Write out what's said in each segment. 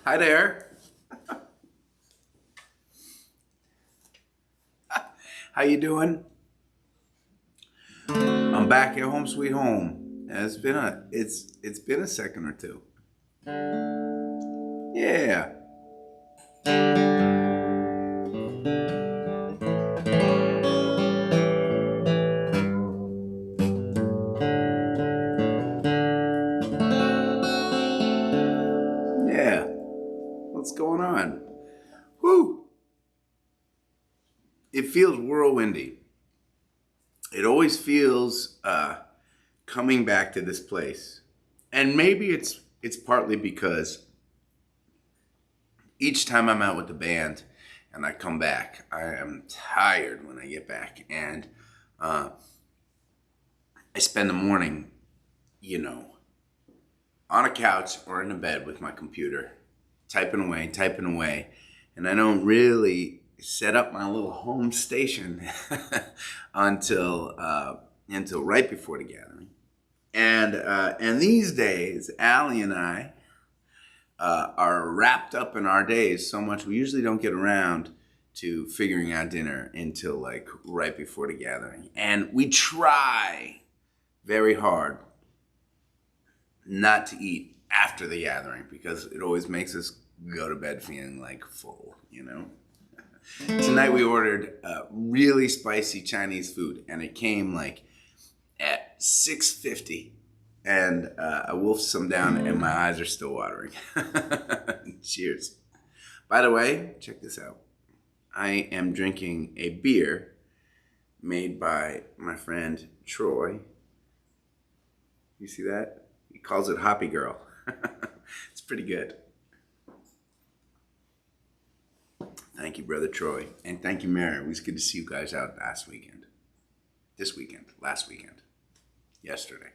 Hi there. How you doing? I'm back at home, sweet home. It's been a second or two. Yeah, yeah. What's going on? Whew. It feels whirlwindy. It always feels coming back to this place, and maybe it's partly because each time I'm out with the band and I come back, I am tired when I get back, and uh, I spend the morning, you know, on a couch or in a bed with my computer, typing away, and I don't really set up my little home station until until right before the gathering. And these days, Allie and I are wrapped up in our days so much we usually don't get around to figuring out dinner until like right before the gathering, and we try very hard not to eat after the gathering because it always makes us go to bed feeling like full, you know? Tonight we ordered really spicy Chinese food, and it came like at 6:50, and I wolfed some down and my eyes are still watering. Cheers. By the way, check this out. I am drinking a beer made by my friend Troy. You see that? He calls it Hoppy Girl. It's pretty good. Thank you, Brother Troy. And thank you, Mary. It was good to see you guys out last weekend. This weekend. Last weekend. Yesterday.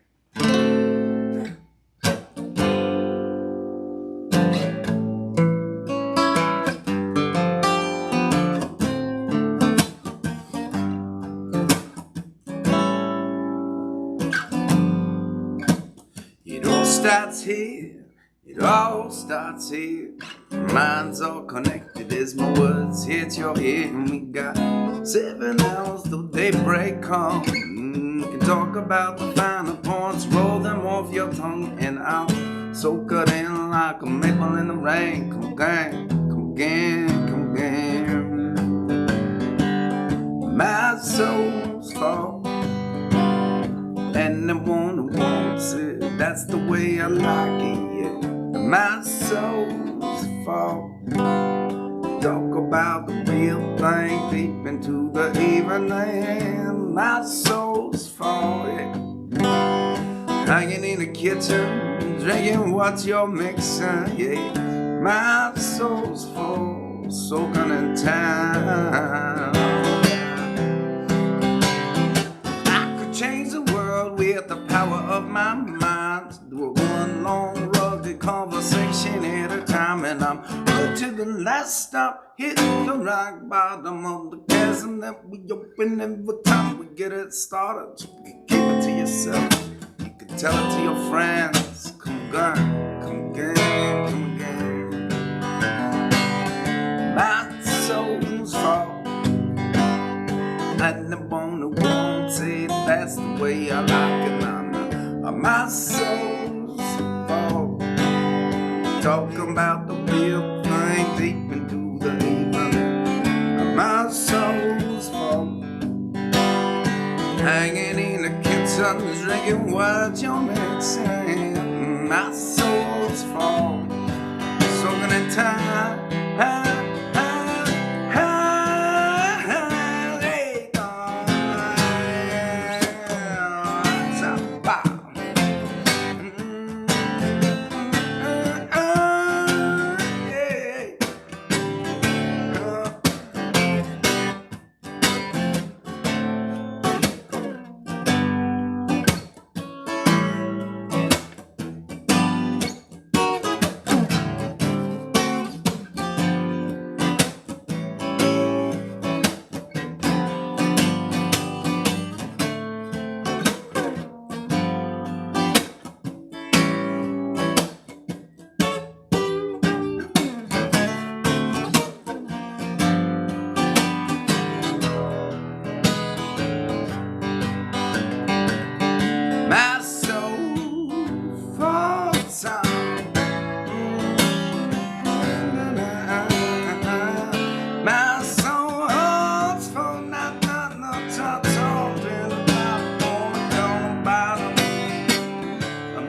It all starts here. It all starts here. Minds all connected as my words hit your ear. And we got 7 hours till daybreak come. Can talk about the finer points, roll them off your tongue, and I'll soak it in like a maple in the rain. Come again, come again, come again. My soul's fault, anyone who wants it, that's the way I like it, yeah. My soul's fault. Talk about the real thing deep into the evening. My soul's fault, yeah. Hanging in the kitchen, drinking what you're mixing, yeah. My soul's full, soaking in time. I could change the world with the power of my mind. Do one long rugged conversation at a time, and I'm up to the last stop, hitting the rock bottom of the chasm that we open every time we get it started. You can keep it to yourself. You can tell it to your friends. Come again, come again, come again. My soul's fault. And the one who wants it, that's the way I like it. My soul's fault. Talking about the real thing deep into the evening. My soul's fault. Hanging in the kitchen, drinking what you're mixing. My soul's fault. Soaking in time.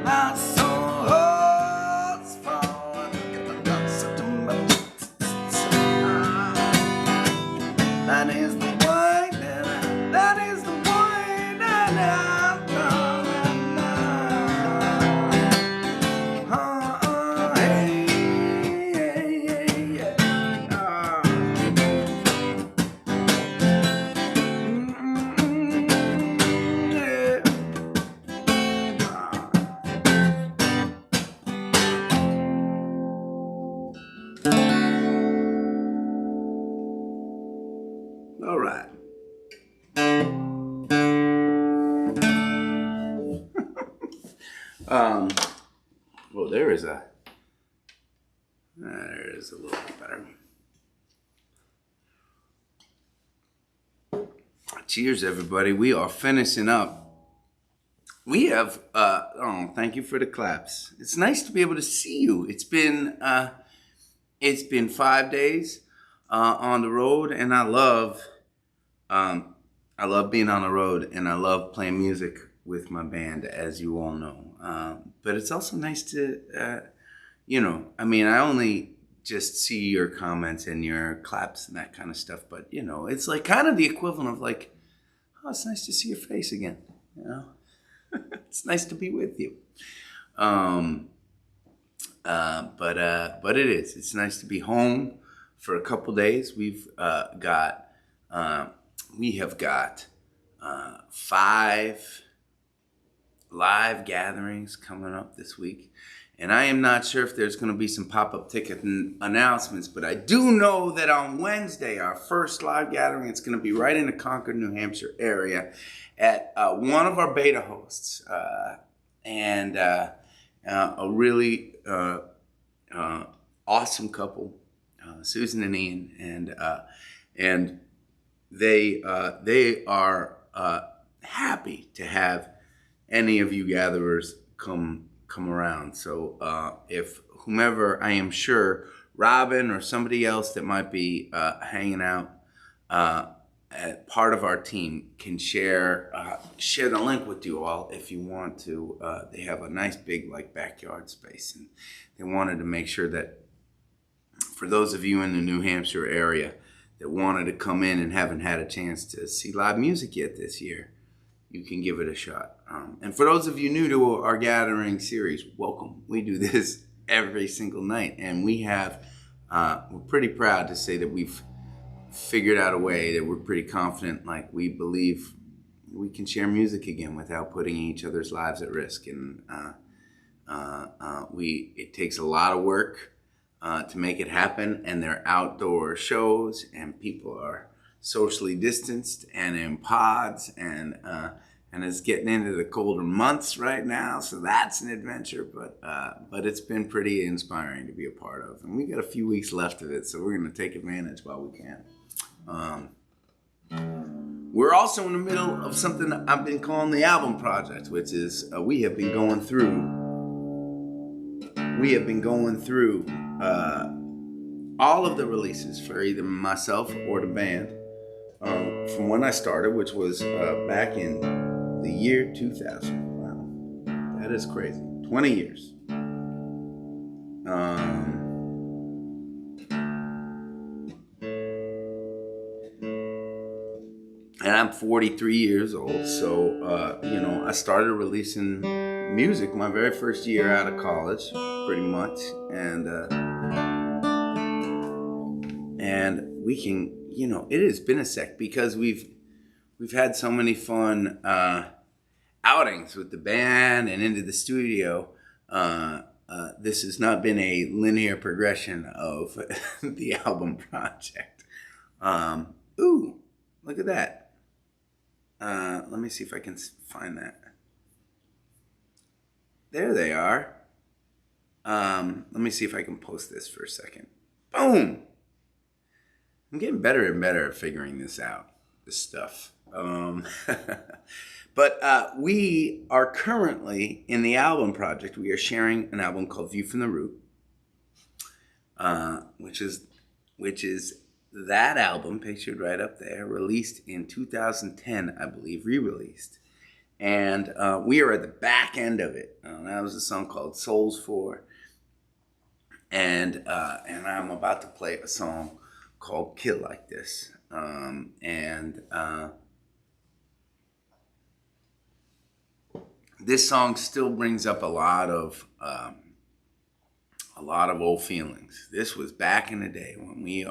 My soul holds for the dust of tomorrow. That is the way that is the way that I'm going now. Hey, hey, hey, All right. Well, there is a little bit better. Cheers, everybody. We are finishing up. We have, thank you for the claps. It's nice to be able to see you. It's been 5 days on the road, and I love being on the road, and I love playing music with my band, as you all know. But it's also nice to, I only just see your comments and your claps and that kind of stuff. But, it's like kind of the equivalent of like, oh, it's nice to see your face again. It's nice to be with you. But it is. It's nice to be home for a couple days. We have got 5 live gatherings coming up this week. And I am not sure if there's going to be some pop-up ticket announcements, but I do know that on Wednesday, our first live gathering, it's going to be right in the Concord, New Hampshire area at one of our beta hosts. And a really awesome couple, Susan and Ian, and they are happy to have any of you gatherers come around. So if whomever, I am sure Robin or somebody else that might be hanging out, part of our team can share the link with you all if you want to. They have a nice big backyard space, and they wanted to make sure that for those of you in the New Hampshire area that wanted to come in and haven't had a chance to see live music yet this year, you can give it a shot. And for those of you new to our gathering series, welcome. We do this every single night, and we're pretty proud to say that we've figured out a way that we're pretty confident, we believe we can share music again without putting each other's lives at risk. And it takes a lot of work to make it happen, and they're outdoor shows, and people are socially distanced and in pods, and it's getting into the colder months right now, so that's an adventure. But it's been pretty inspiring to be a part of, and we got a few weeks left of it, so we're going to take advantage while we can. We're also in the middle of something I've been calling the album project, which is we have been going through all of the releases for either myself or the band from when I started, which was back in the year 2000. Wow, that is crazy. 20 years. And I'm 43 years old, so I started releasing music my very first year out of college, pretty much, and we can, it has been a sec because we've had so many fun outings with the band and into the studio. This has not been a linear progression of the album project. Ooh, look at that. Let me see if I can find that. There they are. Let me see if I can post this for a second. Boom! I'm getting better and better at figuring this out, this stuff. But we are currently in the album project. We are sharing an album called View from the Root, which is that album pictured right up there, released in 2010, I believe, re-released. And we are at the back end of it. That was a song called Souls For. And I'm about to play a song called Kill Like This. This song still brings up a lot of old feelings. This was back in the day when we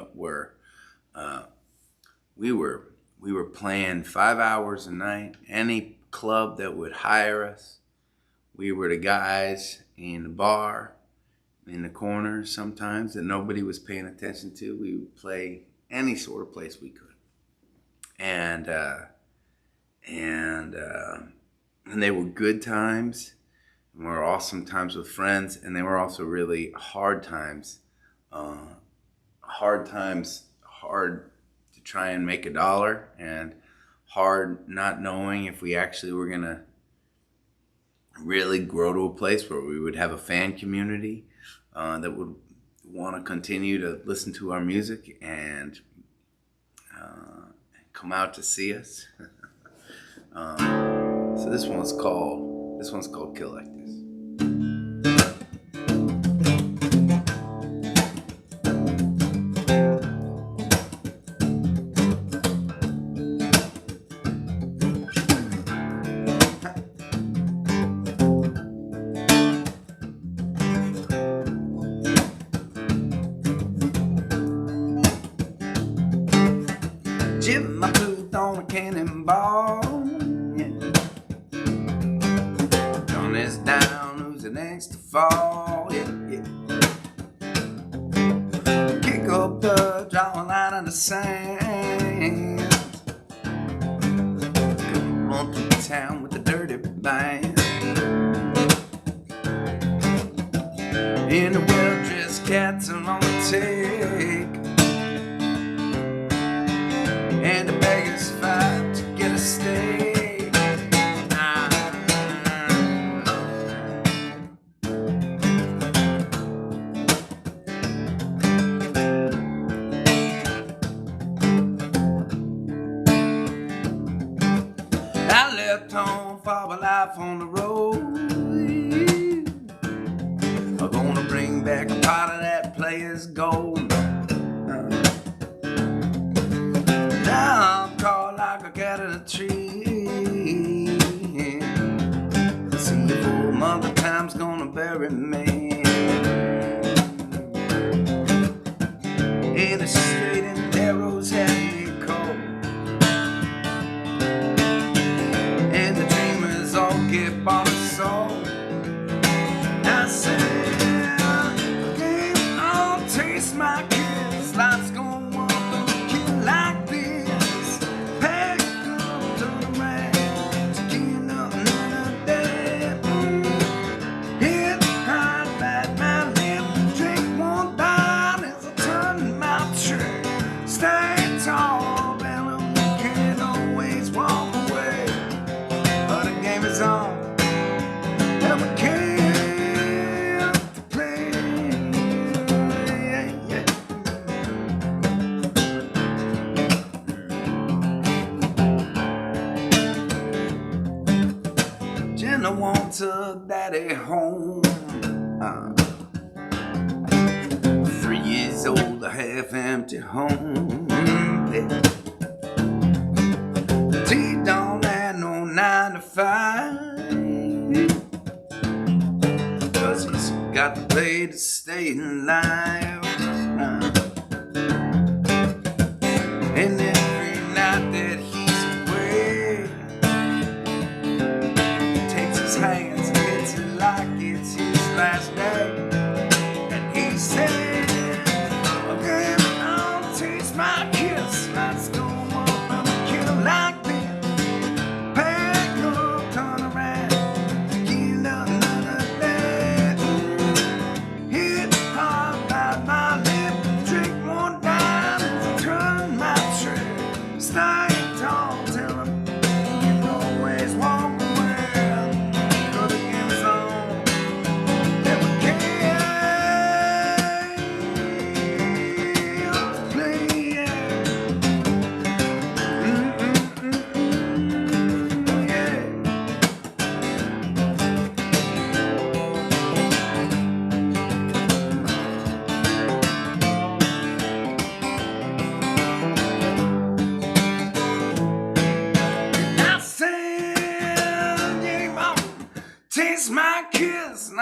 were playing 5 hours a night. Any club that would hire us, we were the guys in the bar, in the corner sometimes that nobody was paying attention to. We would play any sort of place we could, and they were good times, and were awesome times with friends, and they were also really hard times. Hard to try and make a dollar, and hard not knowing if we actually were gonna really grow to a place where we would have a fan community that would want to continue to listen to our music and come out to see us. So this one's called Kill Like This. Jim my booth on a cannonball. Yeah. Gun is down, who's the next to fall? Yeah, yeah. Kick up the draw a line in the sand. Gonna run through town with the dirty band. In the well-dressed cats are on the take. And the beggars fight to get a steak. I left home for my life on the road. I'm gonna bring back a part of that player's gold. Now I'm caught like a cat in a tree. See if old mother time's gonna bury me in a straight and narrow's heavy cold. And the dreamers all get on a soul. I said, game on, taste my kiss. Life's gonna walk on a kid like this. Pack up the rag to get up another day. Hit hard by my lip. Drink one down as I turn my trick. Stay tall, and we can't always walk away. But the game is on, and we can't. Jenna wants her daddy home. 3 years old, a half-empty home. Yeah. T don't have no 9 to 5, 'cause he's got to pay to stay alive. And every night that he's away, hands and hits it like it's his last day. And he said, okay, I'll taste my kiss. Let's go up and kill like this. Pack up, turn around, tequila another day. Hit hard by my lip, drink one down and turn my trick. Stay tall, tell him you can always walk away.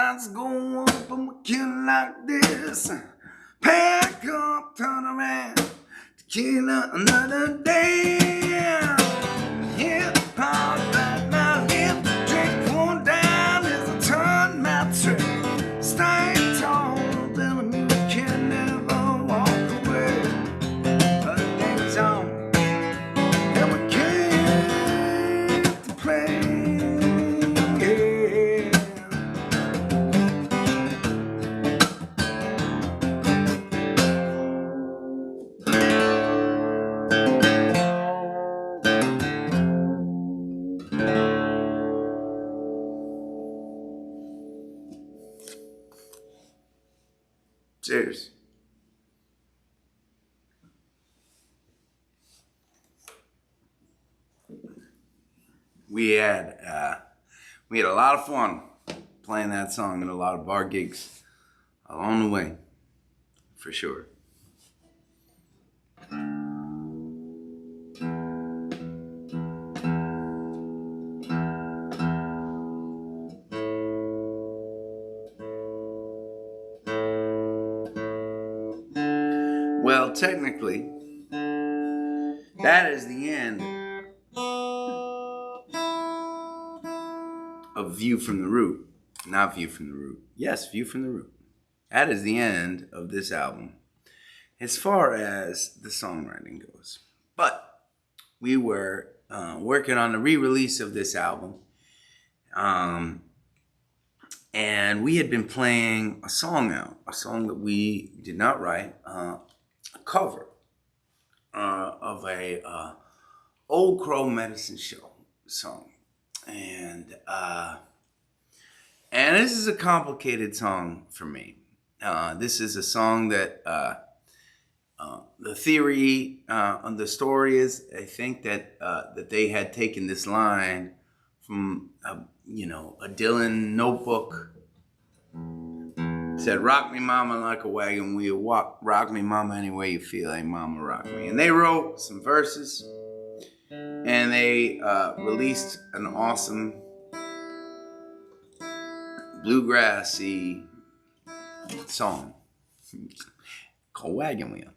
lights go up and we kill like this. Pack up, turn around to kill another day. Hip hop right now, hip drink one down as I turn my trick. Stay tall, telling me we can never walk away. But the day's on, and we came to play. Cheers. We had a lot of fun playing that song and a lot of bar gigs along the way, for sure. Well, technically, that is the end of View from the Root. Not View from the Root. Yes, View from the Root. That is the end of this album as far as the songwriting goes. But we were working on the re-release of this album. And we had been playing a song out, a song that we did not write, a cover of a Old Crow Medicine Show song. And this is a complicated song for me. This is a song that the theory on the story is, I think that they had taken this line from a Dylan notebook. It said, "Rock me, mama, like a wagon wheel. Rock me, mama, any way you feel. Hey, mama, rock me." And they wrote some verses, and they released an awesome bluegrassy song called Wagon Wheel.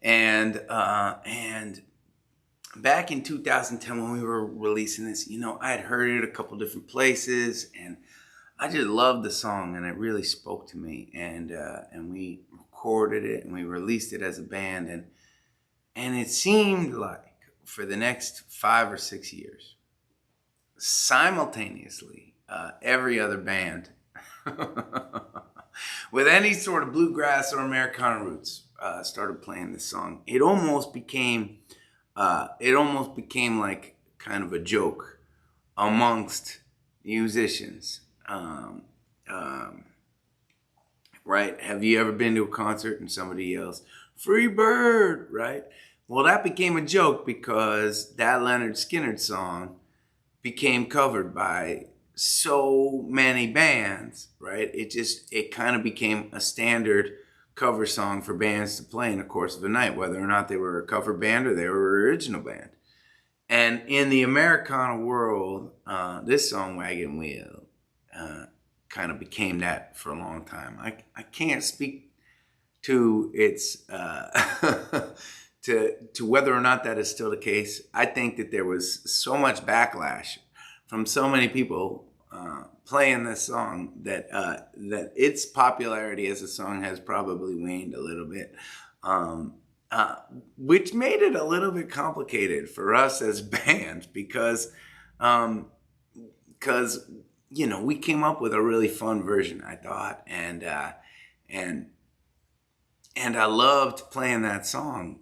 And back in 2010 when we were releasing this, I had heard it a couple different places, and I just loved the song, and it really spoke to me. And we recorded it, and we released it as a band, and it seemed like for the next 5 or 6 years, simultaneously, every other band with any sort of bluegrass or Americana roots started playing this song. It almost became like kind of a joke amongst musicians. Right? Have you ever been to a concert and somebody yells, "Free Bird," right? Well, that became a joke because that Leonard Skinner song became covered by so many bands, right? It kind of became a standard cover song for bands to play in the course of a night, whether or not they were a cover band or they were an original band. And in the Americana world, this song, Wagon Wheel, kind of became that for a long time. I can't speak to its to whether or not that is still the case. I think that there was so much backlash from so many people playing this song that its popularity as a song has probably waned a little bit, which made it a little bit complicated for us as bands because we came up with a really fun version, I thought, and I loved playing that song,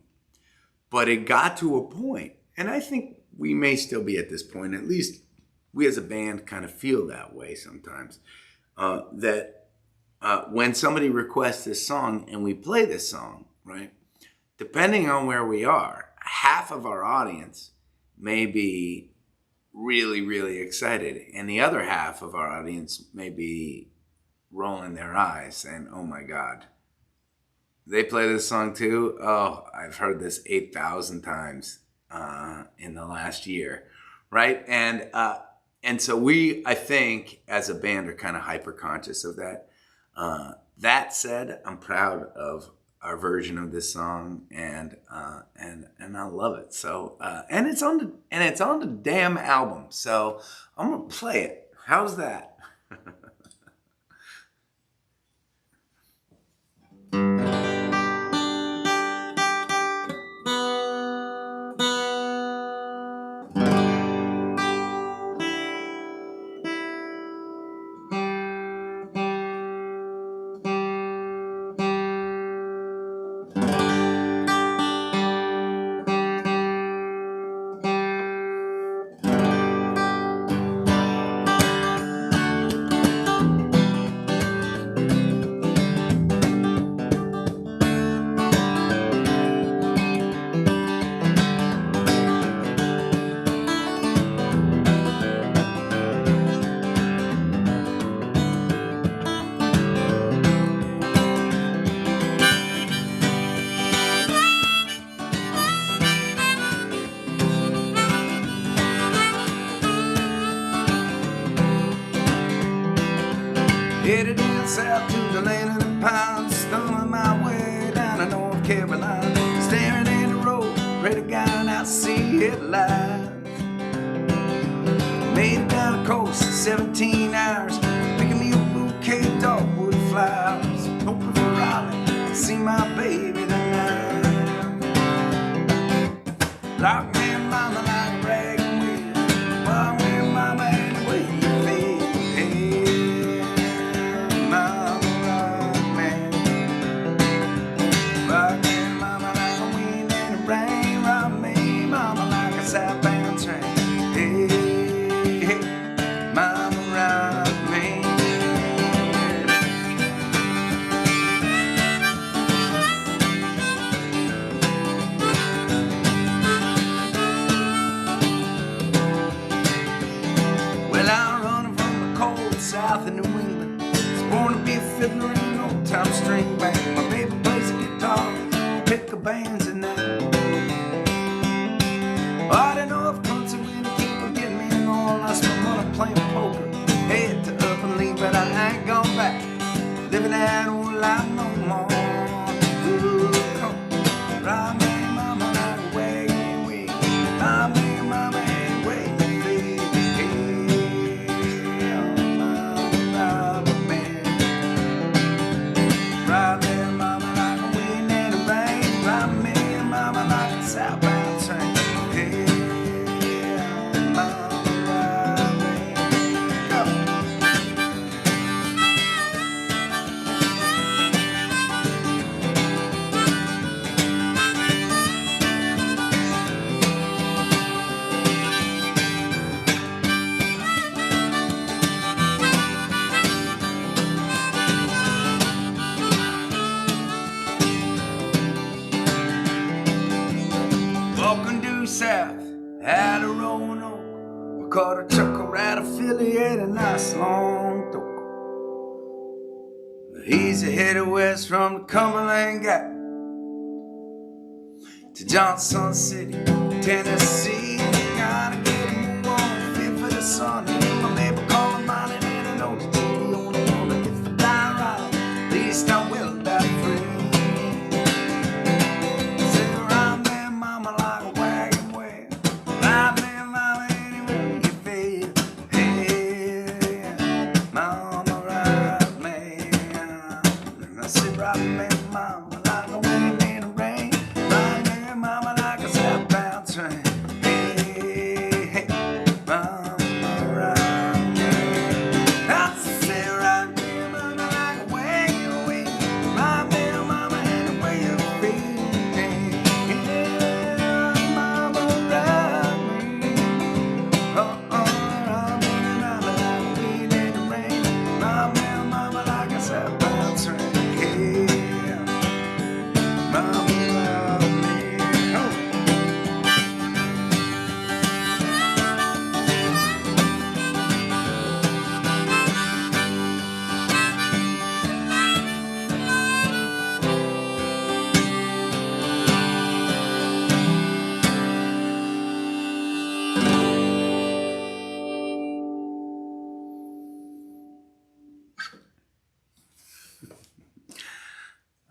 but it got to a point, and I think we may still be at this point, at least we as a band kind of feel that way sometimes, that when somebody requests this song and we play this song, right, depending on where we are, half of our audience may be really, really excited, and the other half of our audience may be rolling their eyes saying, "Oh my God, they play this song too? Oh, I've heard this 8,000 times in the last year," right? And And so I think, as a band, are kind of hyper conscious of that. That said, I'm proud of our version of this song, and I love it. So and it's on the damn album. So I'm gonna play it. How's that? Headed down south to the land of the pines, stumbling my way down to North Carolina, staring at the road, pray to God I see it live. Made it down the coast in 17 hours, picking me a bouquet of dogwood flowers, hoping for Raleigh to see my baby tonight. Lock me in mama like a rag and wheel, lock me in mama any way you feel. Southbound train, hey, hey, mama ride me. Well, I'm running from the cold south of New England. Was born to be a fiddler in an old-time string band. My baby plays the guitar, pick a bands and that. I don't know if country when people get me in all. I spent money playing poker, head to up and leave, but I ain't gone back, living that old life no more. Ooh, come ride me, mama, like a wagon wheel. Ride me, mama, any way you feel. Hey, mama, ride me. Ride me, mama, like a wind in the rain. Ride me, mama, like a southbound train. Walking due south, out of Roanoke, we caught a trucker out of Philly at a nice long dope. He's headed west from the Cumberland Gap to Johnson City, Tennessee. Gotta get him on, fit for the sun. My neighbor calling mine, and I know that you're the only one that gets to die right. At least I will die free. Mama, ride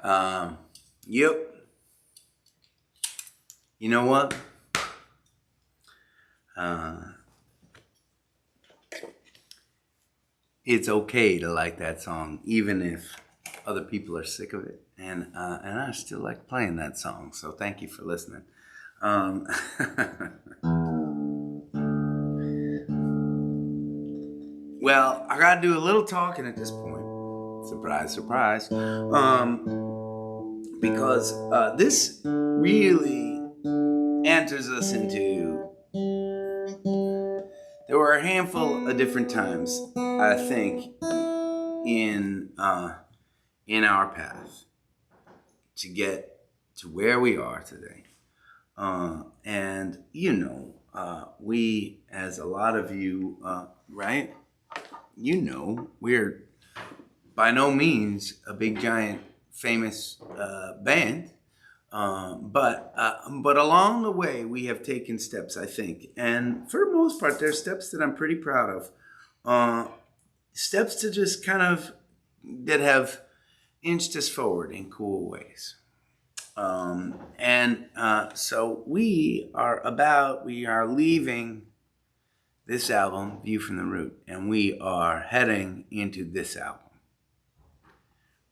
Yep. You know what? It's okay to like that song, even if other people are sick of it. And I still like playing that song. So thank you for listening. Well, I gotta do a little talking at this point. Surprise, surprise. Because this really enters us into. There were a handful of different times, I think, in our path to get to where we are today. And we, as a lot of you, right? We're by no means a big, giant, famous band. But along the way, we have taken steps, I think. And for the most part, there's steps that I'm pretty proud of. Steps to just kind of, that have inched us forward in cool ways. So we are leaving this album, View from the Root, and we are heading into this album,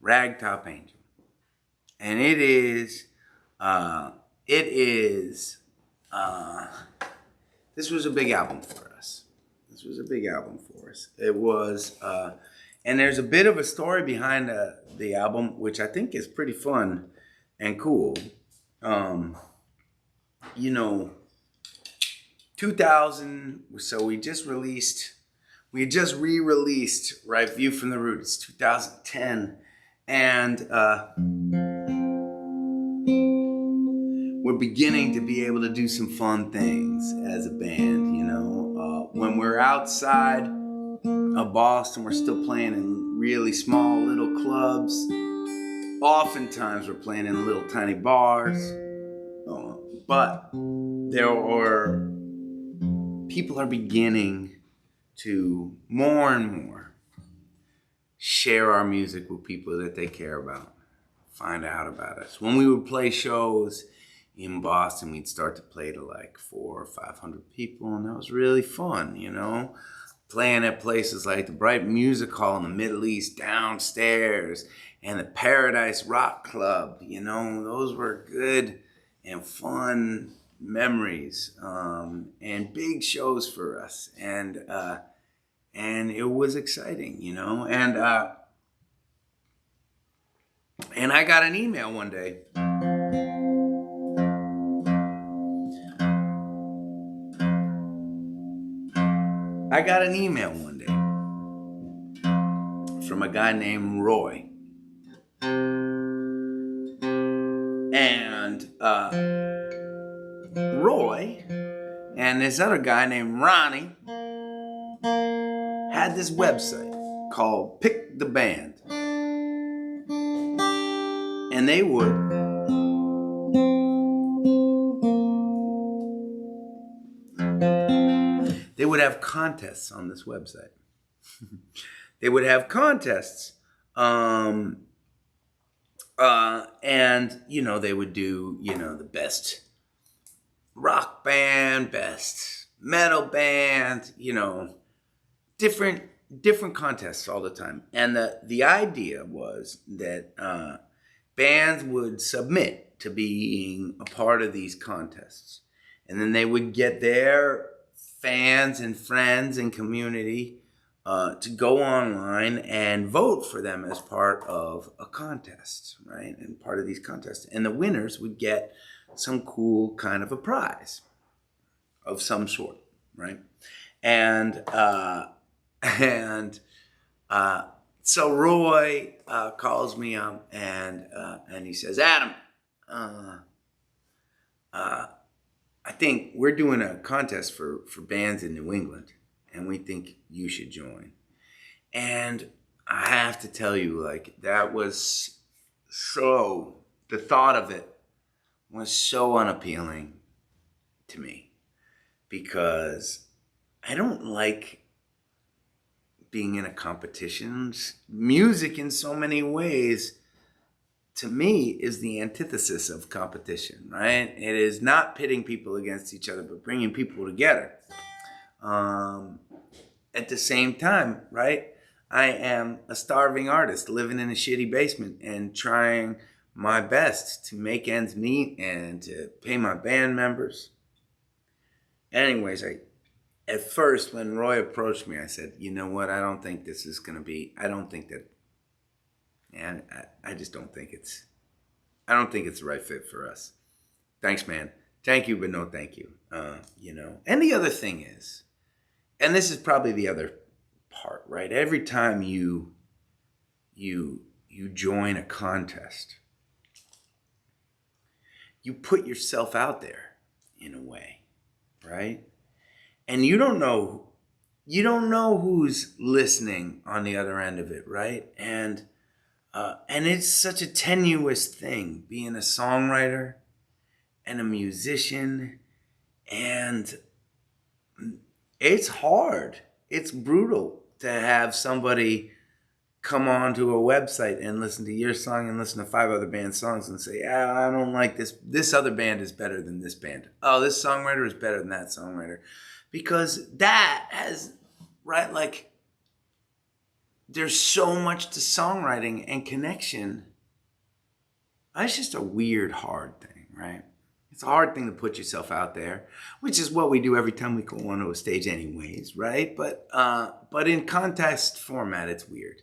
Ragtop Angel. And this was a big album for us. It was, and there's a bit of a story behind the album, which I think is pretty fun and cool. 2000, so we just re-released, right, View from the Root. It's 2010. And we're beginning to be able to do some fun things as a band, when we're outside of Boston, we're still playing in really small little clubs. Oftentimes we're playing in little tiny bars. But people are beginning to more and more share our music with people that they care about, find out about us. When we would play shows in Boston, we'd start to play to like 400 or 500 people, and that was really fun, playing at places like the Bright Music Hall in the Middle East downstairs and the Paradise Rock Club. Those were good and fun memories, and big shows for us, and it was exciting, and I got an email one day. From a guy named Roy. And Roy and this other guy named Ronnie had this website called Pick the Band. And they would have contests on this website. They would have contests. And, they would do, the best rock band, best metal band, different contests all the time. And the idea was that bands would submit to being a part of these contests. And then they would get their fans and friends and community to go online and vote for them as part of a contest, right? And part of these contests. And the winners would get some cool kind of a prize of some sort, right? And so Roy calls me up and he says, Adam, I think we're doing a contest for bands in New England, and we think you should join. And I have to tell you, that was the thought of it was so unappealing to me, because I don't like being in a competition. Music in so many ways, to me, is the antithesis of competition, right? It is not pitting people against each other, but bringing people together. At the same time, right? I am a starving artist living in a shitty basement and trying my best to make ends meet and to pay my band members. Anyways, at first, when Roy approached me, I said, you know what? I don't think this is going to be, I don't think that, and I just don't think I don't think it's the right fit for us. Thanks, man. Thank you, but no thank you. And the other thing is, and this is probably the other part, right? Every time you join a contest, you put yourself out there in a way, right? And you don't know who's listening on the other end of it, right? And it's such a tenuous thing, being a songwriter and a musician, and it's hard. It's brutal to have somebody come onto a website and listen to your song and listen to 5 other band songs and say, I don't like this. This other band is better than this band. Oh, this songwriter is better than that songwriter. Because that has, right, like, there's so much to songwriting and connection. It's just a weird, hard thing, right? It's a hard thing to put yourself out there, which is what we do every time we go onto a stage anyways, right? But in contest format, it's weird.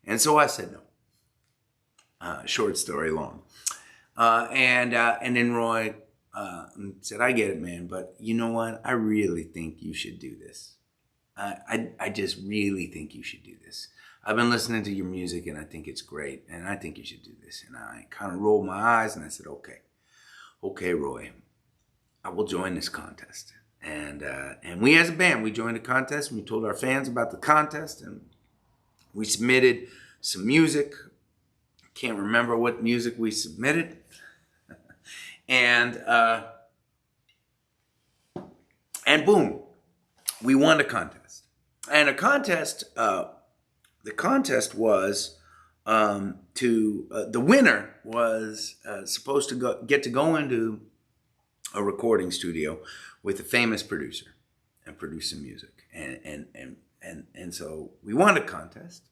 And so I said no. Short story long. And then Roy said, I get it, man, but you know what? I really think you should do this. I just really think you should do this. I've been listening to your music and I think it's great, and I think you should do this. And I kind of rolled my eyes and I said, okay, Roy, I will join this contest. And we as a band, we joined the contest and we told our fans about the contest, and we submitted some music. I can't remember what music we submitted. And boom, we won the contest. And the contest was the winner was supposed to get to go into a recording studio with a famous producer and produce some music. And so we won the contest.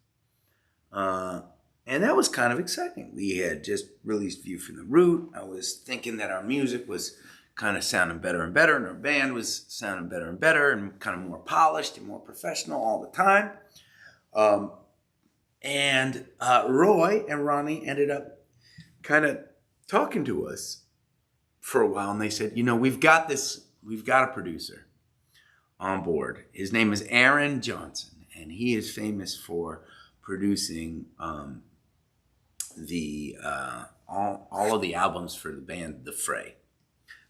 And that was kind of exciting. We had just released View from the Root. I was thinking that our music was kind of sounding better and better, and our band was sounding better and better, and kind of more polished and more professional all the time. And Roy and Ronnie ended up kind of talking to us for a while, and they said, we've got a producer on board. His name is Aaron Johnson, and he is famous for producing all of the albums for the band The Fray.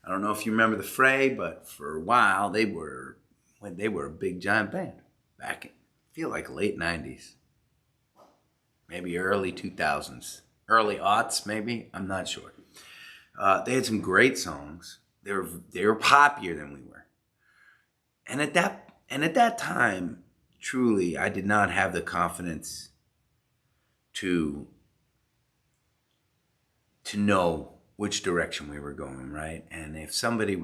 I don't know if you remember The Fray, but for a while they were a big giant band back in, I feel like late 90s, maybe early 2000s, early aughts maybe, I'm not sure. They had some great songs. They were poppier than we were. And at that time, truly, I did not have the confidence to know which direction we were going, right? And if somebody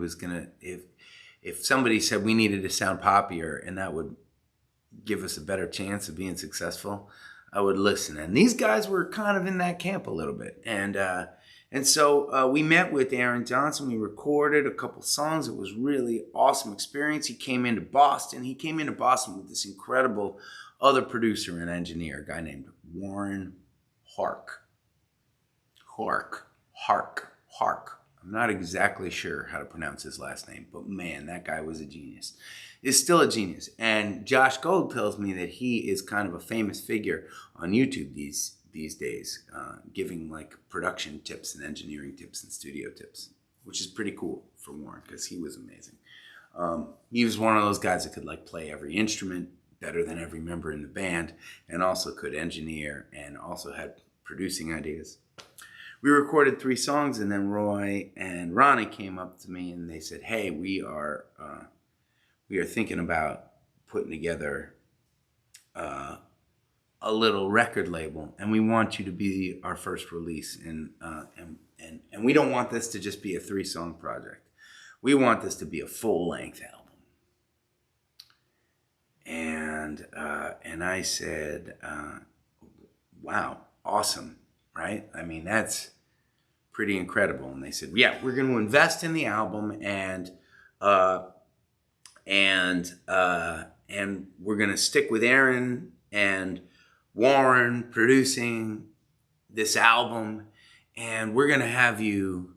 if somebody said we needed to sound poppier and that would give us a better chance of being successful, I would listen. And these guys were kind of in that camp a little bit. And so we met with Aaron Johnson. We recorded a couple songs. It was really awesome experience. He came into Boston. With this incredible other producer and engineer, a guy named Warren Hark. I'm not exactly sure how to pronounce his last name, but man, that guy was a genius. Is still a genius. And Josh Gold tells me that he is kind of a famous figure on YouTube these days, giving like production tips and engineering tips and studio tips, which is pretty cool for Warren because he was amazing. He was one of those guys that could like play every instrument better than every member in the band, and also could engineer and also had producing ideas. We recorded 3 songs, and then Roy and Ronnie came up to me and they said, hey, we are thinking about putting together a little record label, and we want you to be our first release. And we don't want this to just be a 3-song project. We want this to be a full-length album. And I said, wow, awesome, right? I mean, that's pretty incredible. And they said, yeah, we're going to invest in the album, and we're going to stick with Aaron and Warren producing this album, and we're going to have you,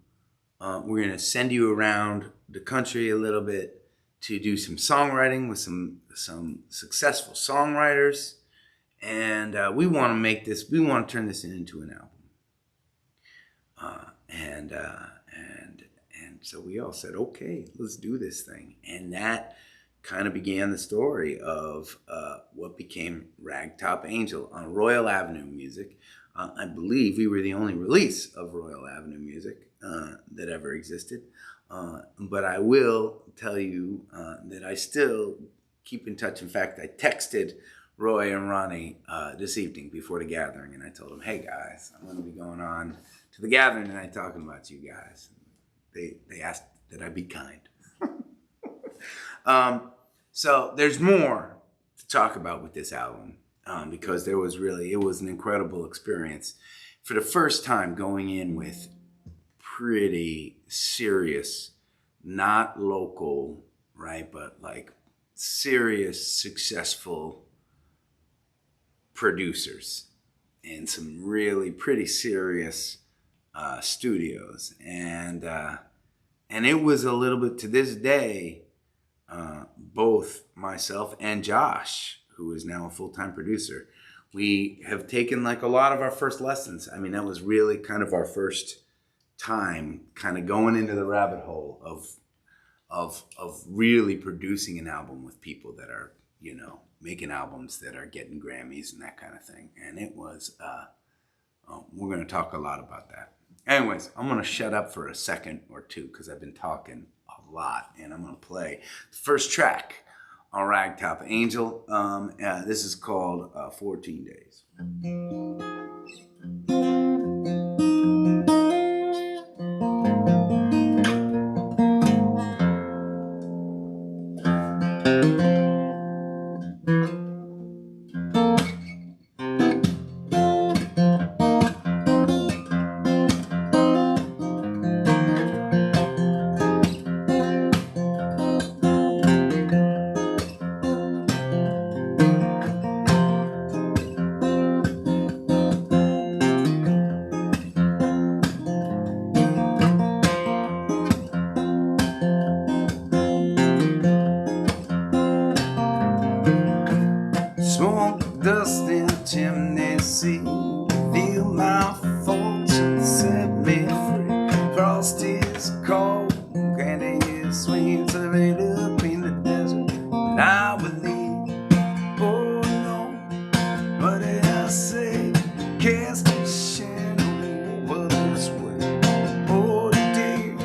we're going to send you around the country a little bit to do some songwriting with some successful songwriters, and we want to make this, we want to turn this into an album. And so we all said, okay, let's do this thing. And that kind of began the story of what became Ragtop Angel on Royal Avenue Music. I believe we were the only release of Royal Avenue Music that ever existed. But I will tell you that I still keep in touch. In fact, I texted Roy and Ronnie this evening before the gathering, and I told them, hey guys, I'm going to be going on to the gathering tonight talking about you guys. They asked that I be kind. So there's more to talk about with this album because it was an incredible experience. For the first time going in with pretty serious, not local, right, but like serious, successful producers in some really pretty serious studios. And it was a little bit, to this day, both myself and Josh, who is now a full-time producer, we have taken like a lot of our first lessons. I mean, that was really kind of our first time kind of going into the rabbit hole of really producing an album with people that are, you know, making albums that are getting Grammys and that kind of thing. And it was, we're going to talk a lot about that. Anyways, I'm going to shut up for a second or two because I've been talking a lot, and I'm going to play the first track on Ragtop Angel. This is called 14 Days. Smoke, dust, and chimney sea. Feel my fortune set me free. Frost is cold, candy is sweet. So laid up in the desert, and I believe. Oh no, what did I say? Cast a shadow over this way. Oh dear,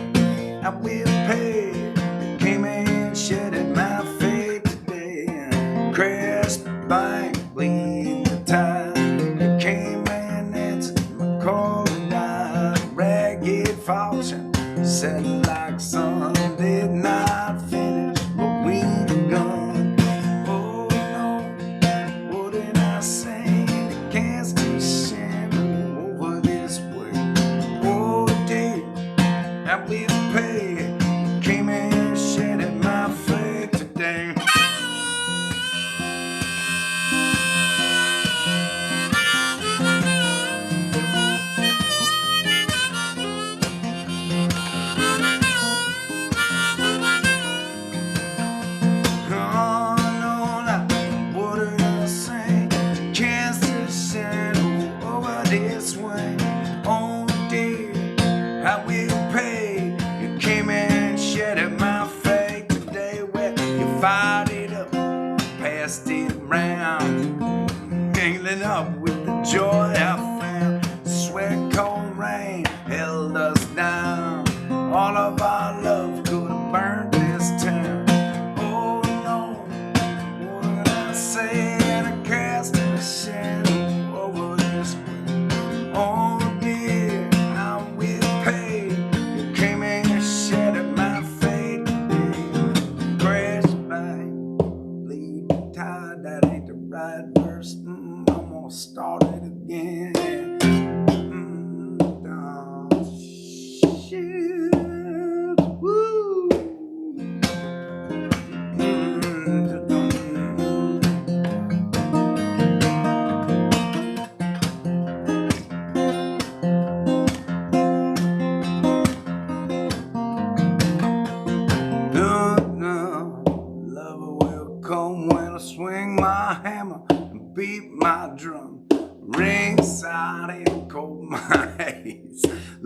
I will pay. Came and shattered my fate today. Crashed by bleed the tide. You came and answered my call, and I ragged fortune set like sun. Did not finish what we begun. Oh no, what did I say? To cast a shadow over this way. Oh dear, I will pay. Came and shattered my fate today.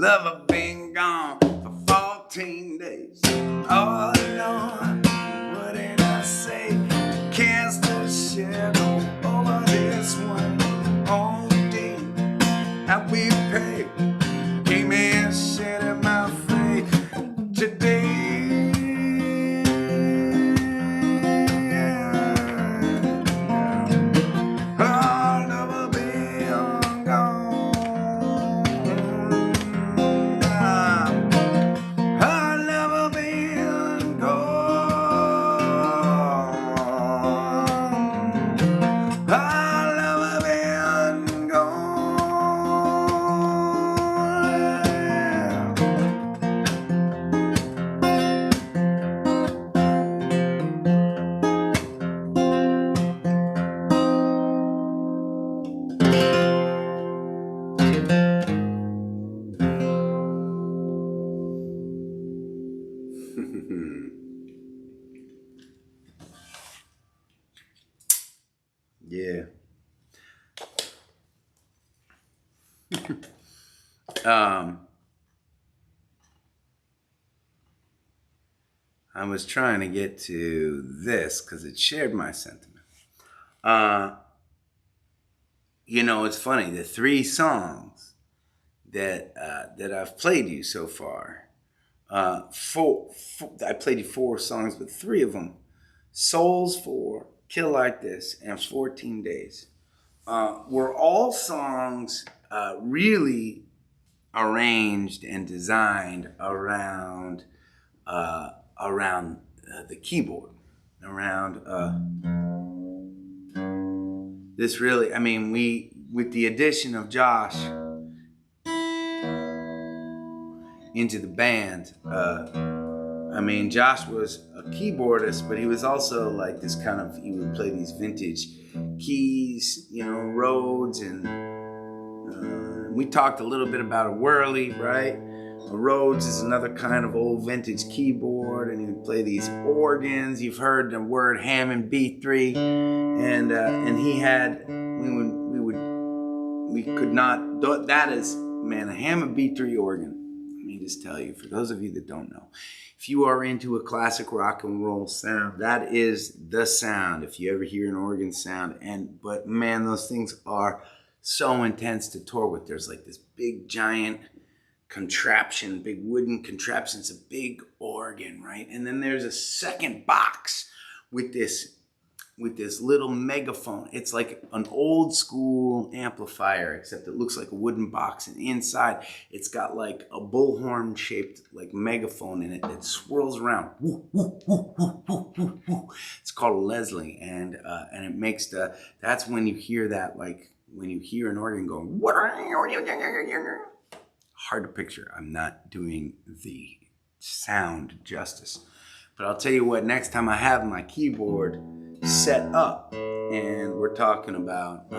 Lover been gone for 14 days. Oh Lord, what did I say? Cast a shadow over this one. All day that we pay came and sat at my face today. I'll never be gone. I'll never be gone. I'll never be Yeah. I was trying to get to this because it shared my sentiment. It's funny. The 3 songs that I've played you so far, four, I played you 4 songs, but 3 of them, Souls 4, Kill Like This, and 14 Days, were all songs really arranged and designed around the keyboard, around this really. I mean, with the addition of Josh into the band. Josh was a keyboardist, but he was also like this kind of, he would play these vintage keys, Rhodes, and we talked a little bit about a Whirly, right? A Rhodes is another kind of old vintage keyboard, and he would play these organs. You've heard the word Hammond B3, and he had, we could not, that is, man, a Hammond B3 organ. Let me just tell you, for those of you that don't know, if you are into a classic rock and roll sound, that is the sound. If you ever hear an organ sound, but man, those things are so intense to tour with. There's like this big giant contraption, big wooden contraption. It's a big organ, right? And then there's a second box with this little megaphone. It's like an old school amplifier, except it looks like a wooden box, and inside it's got like a bullhorn shaped like megaphone in it that swirls around. Woo, woo, woo, woo, woo, woo, woo. It's called a Leslie, and it makes that's when you hear that, like when you hear an organ going, hard to picture. I'm not doing the sound justice, but I'll tell you what, next time I have my keyboard set up and we're talking about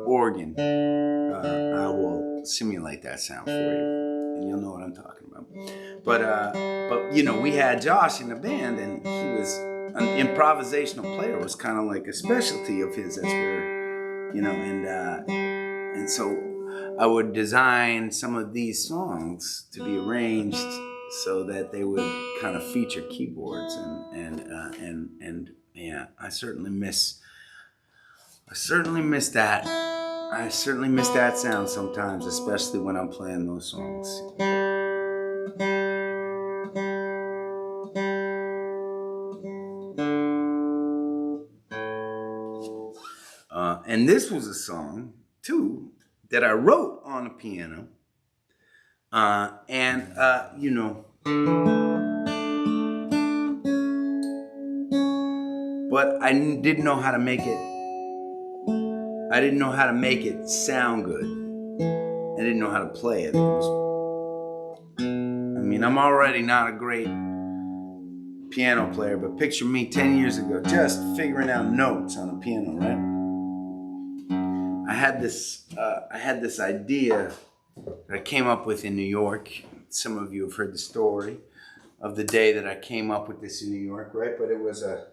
organ, I will simulate that sound for you, and you'll know what I'm talking about. But we had Josh in the band, and he was an improvisational player. Was kind of like a specialty of his. That's where, and so I would design some of these songs to be arranged so that they would kind of feature keyboards, and yeah, I certainly miss that. I certainly miss that sound sometimes, especially when I'm playing those songs. And this was a song too that I wrote on the piano, but I didn't know how to make it. I didn't know how to make it sound good. I didn't know how to play it. I'm already not a great piano player, but picture me 10 years ago just figuring out notes on a piano, right? I had this idea that I came up with in New York. Some of you have heard the story of the day that I came up with this in New York, right? But it was a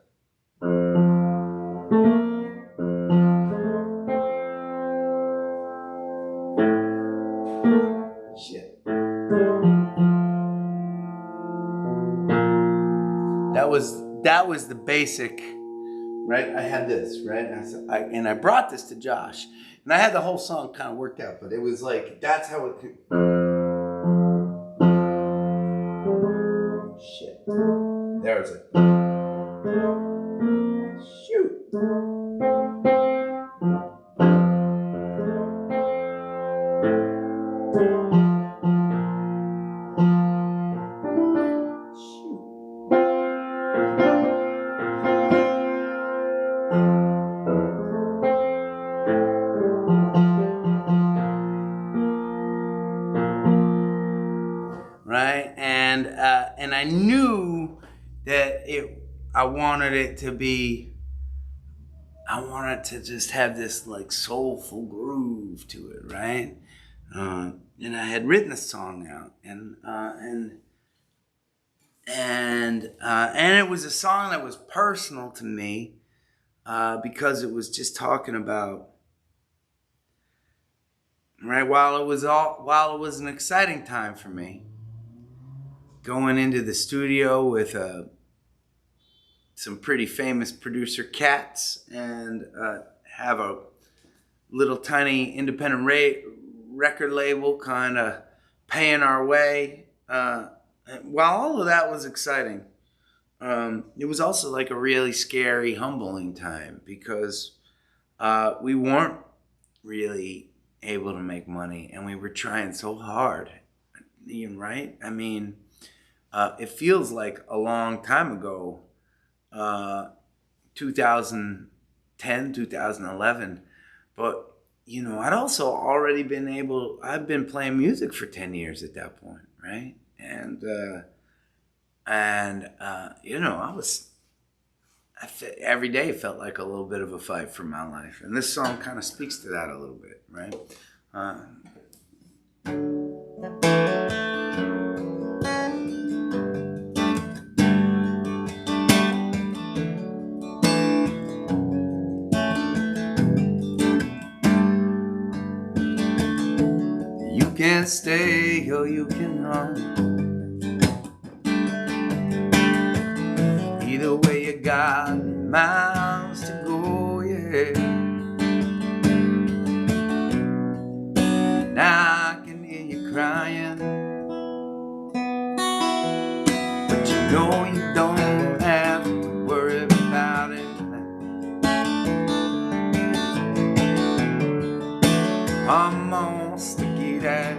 shit. That was the basic, right? I had this, right? And I brought this to Josh, and I had the whole song kind of worked out, but it was like, that's how it could. Shit. There was it. Shoot. Right, and I knew that I wanted to just have this like soulful groove to it, right? And I had written the song out, and it was a song that was personal to me because it was just talking about, right, while it was an exciting time for me, going into the studio with some pretty famous producer cats and have a little tiny independent record label kind of paying our way. While all of that was exciting, it was also like a really scary, humbling time because we weren't really able to make money and we were trying so hard, right? I mean, it feels like a long time ago, 2010, 2011, but I'd also already I've been playing music for 10 years at that point, right? Every day felt like a little bit of a fight for my life, and this song kind of speaks to that a little bit, right? You can stay or you can run. Either way, you got miles to go, yeah. Now I can hear you crying, but you don't have to worry about it. I'm on sticky that.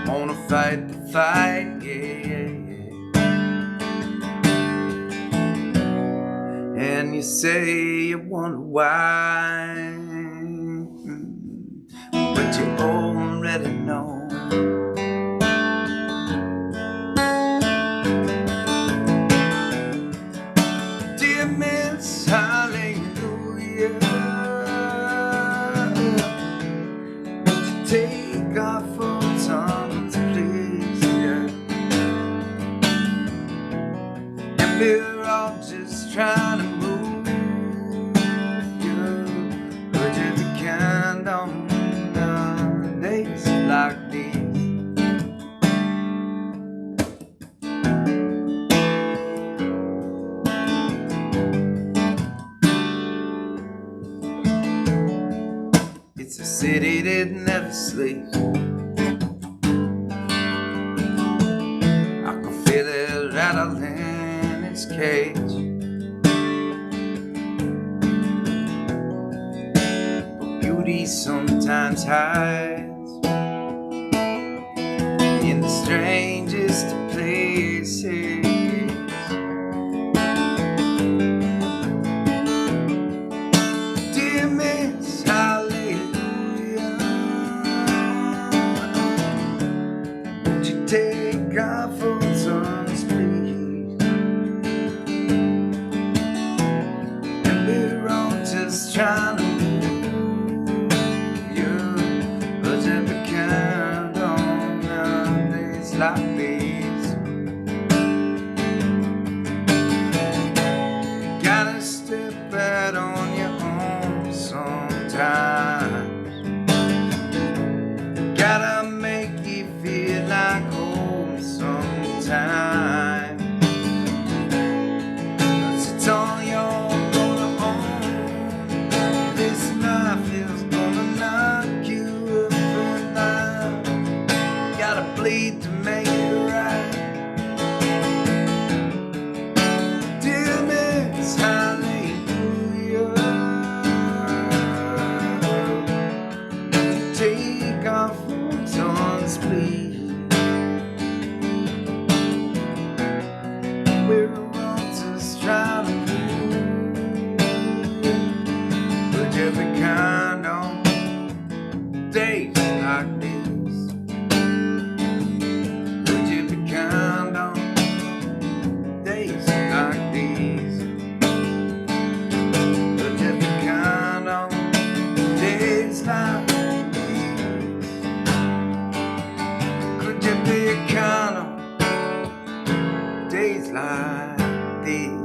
Wanna fight the fight, yeah. And you say you wonder why, but you already know. Dear Miss Hallelujah, would you take off for tongues, please, yeah? And we're all just trying to move you, but you depend on days like these. It's a city that never sleeps. I can feel it rattling in its cage. But beauty sometimes hides in the strangest of places. Dear Miss Hallelujah, would you take off for tongues, please? And we're all just trying to move you, but you can't on days like these. You gotta step out on your own sometimes. is gonna knock you up and down. Gotta bleed to make it right. Dim it's hallelujah. Take off photons, please. We're roses trying to put every kind on days like this. Put every kind on days like these. Put every kind on days like these. Could you be a kind of days like these?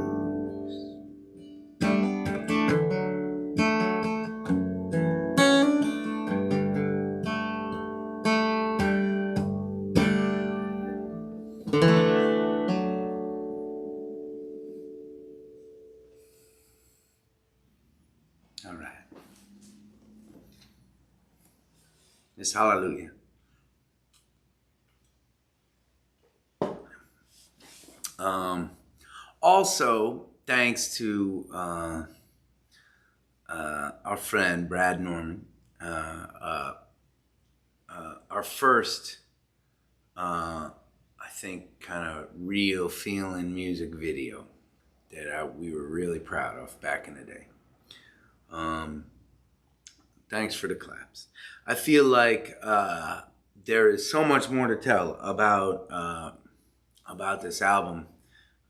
All right. It's hallelujah. Also, thanks to our friend Brad Norman, our first, I think, kind of real feeling music video that we were really proud of back in the day. Thanks for the claps. I feel like there is so much more to tell about this album,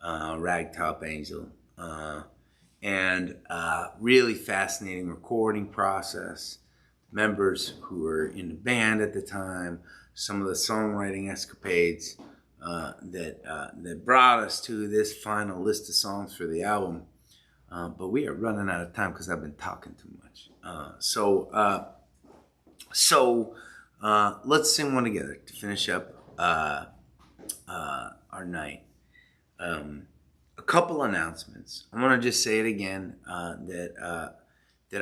Ragtop Angel, and really fascinating recording process. Members who were in the band at the time, some of the songwriting escapades that brought us to this final list of songs for the album. But we are running out of time because I've been talking too much. So let's sing one together to finish up our night. A couple announcements. I want to just say it again that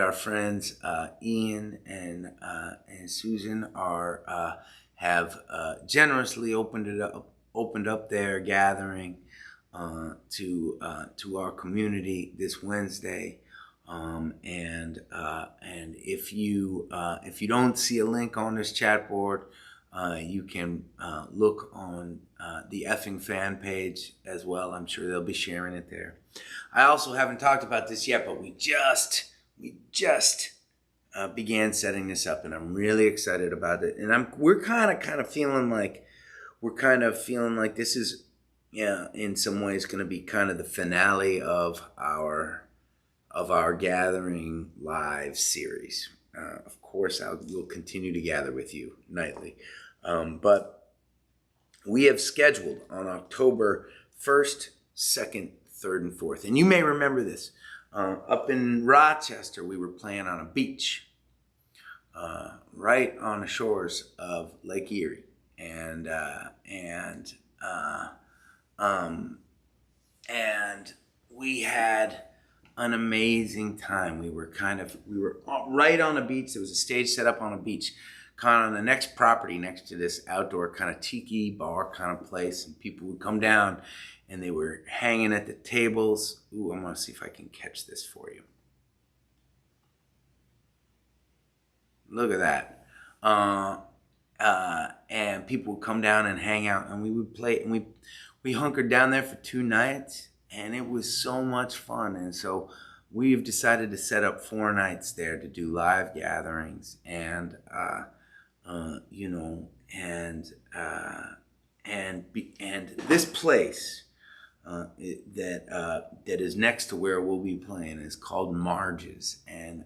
our friends Ian and Susan have generously opened up their gathering to our community this Wednesday. And if you don't see a link on this chat board, you can look on the effing fan page as well. I'm sure they'll be sharing it there. I also haven't talked about this yet, but we just began setting this up, and I'm really excited about it. And we're kind of feeling like this is, in some ways, going to be kind of the finale of our Gathering Live series. Of course, we'll continue to gather with you nightly. But we have scheduled on October 1st, 2nd, 3rd, and 4th. And you may remember this. Up in Rochester, we were playing on a beach right on the shores of Lake Erie. And we had an amazing time. We were right on the beach. There was a stage set up on a beach, kind of on the next property next to this outdoor kind of tiki bar kind of place, and people would come down and they were hanging at the tables. Ooh, I'm gonna see if I can catch this for you. Look at that. And people would come down and hang out, and we would play, and we hunkered down there for 2 nights, and it was so much fun. And so we've decided to set up 4 nights there to do live gatherings, and and this place that is next to where we'll be playing is called Marge's. And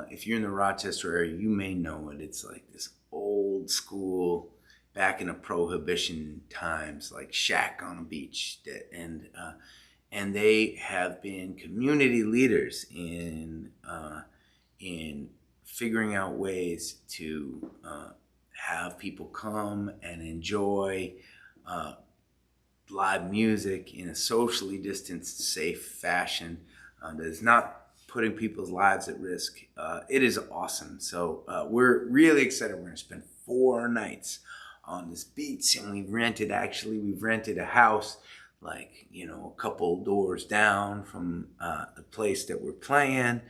if you're in the Rochester area, you may know it. It's like this old school, back in the Prohibition times, like shack on a beach. And they have been community leaders in figuring out ways to have people come and enjoy live music in a socially distanced, safe fashion that is not putting people's lives at risk. It is awesome. So we're really excited. We're going to spend 4 nights on this beach, and we've rented a house like, you know, a couple doors down from the place that we're playing.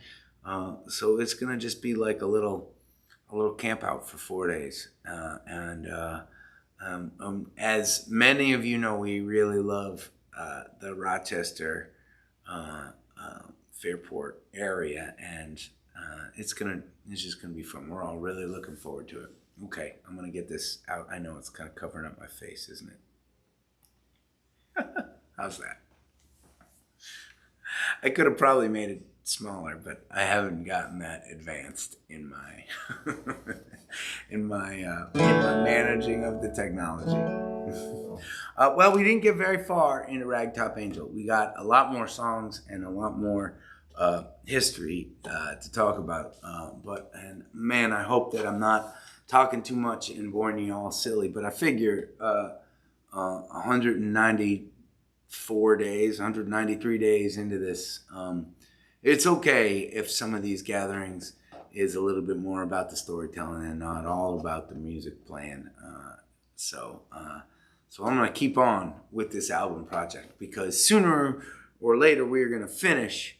So it's going to just be like a little camp out for 4 days. As many of you know, we really love the Rochester, Fairport area, and it's just gonna be fun. We're all really looking forward to it. Okay, I'm gonna get this out. I know it's kind of covering up my face, isn't it? How's that? I could have probably made it smaller, but I haven't gotten that advanced in my in my managing of the technology. Well, we didn't get very far into Ragtop Angel. We got a lot more songs and a lot more history to talk about. And man, I hope that I'm not talking too much and boring you all silly. But I figure 193 days into this, it's okay if some of these gatherings is a little bit more about the storytelling and not all about the music playing. So I'm going to keep on with this album project, because sooner or later we're going to finish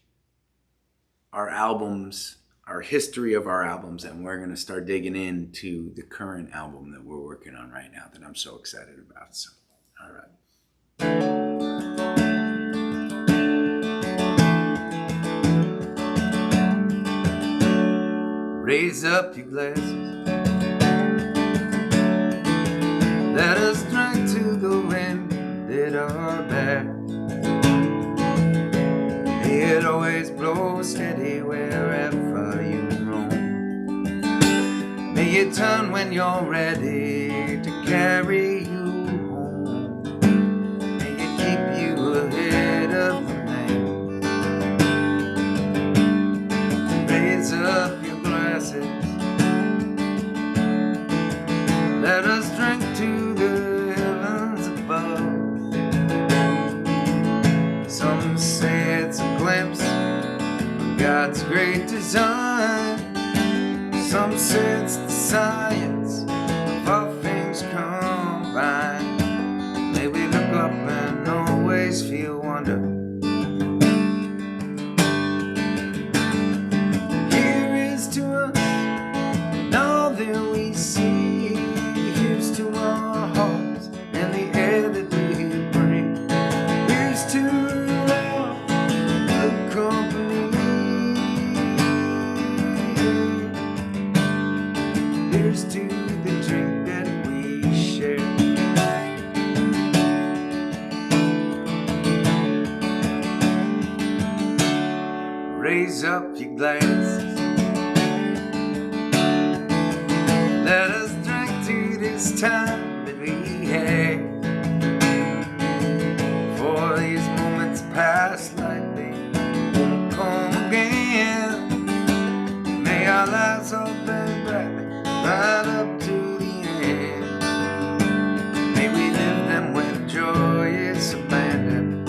our albums, our history of our albums, and we're going to start digging into the current album that we're working on right now that I'm so excited about. So, all right. Raise up your glasses. Let us drink to the wind that are back. May it always blow steady wherever you roam. May it turn when you're ready to carry you home. May it keep you ahead of the man. Raise up your glasses. Let us drink to the heavens above. Some say it's a glimpse of God's great design. Some say it's the science of all things combined. May we look up and always feel wonder. Here is to us and all that we see. Here's to our hearts and the air that we breathe. Here's to love, good company. Here's to the drink that we share. Raise up your glasses. Let us drink to this time that we had. For these moments pass like they won't come again. May our lives all burn brightly right up to the end. May we live them with joyous abandon.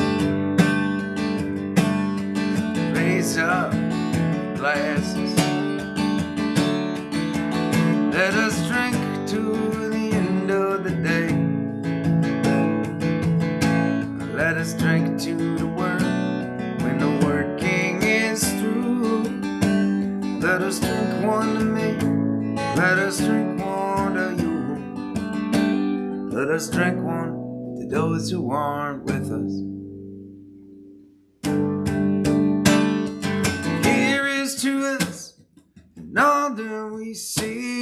Raise up glasses. Let us drink to the end of the day. Let us drink to the word when the working is through. Let us drink one to me. Let us drink one to you. Let us drink one to those who aren't with us. Here is to us and all that we see.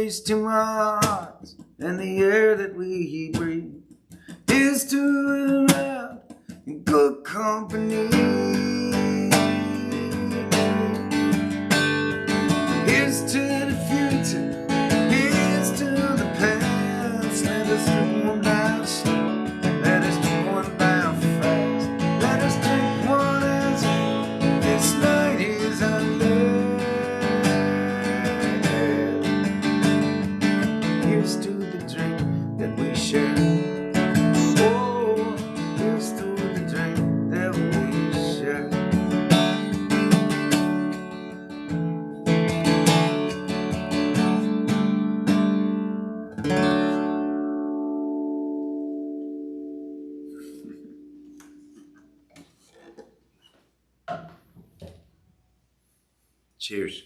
Is to our hearts and the air that we breathe. Is to around good company. Here's to the future. Here's to the past. Let us drink one down slow. Let us drink one down fast. Let us drink one as this night is our last. Here's to the drink that we share. Oh, here's to the drink that we share. Cheers.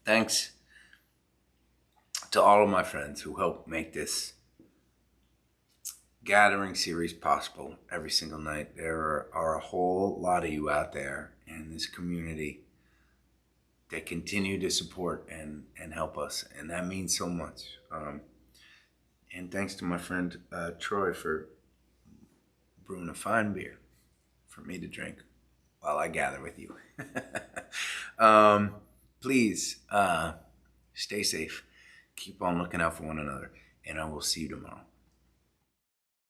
Thanks to all of my friends who helped make this gathering series possible every single night. There are a whole lot of you out there in this community that continue to support and help us, and that means so much. And thanks to my friend Troy for brewing a fine beer for me to drink while I gather with you. Please stay safe. Keep on looking out for one another, and I will see you tomorrow.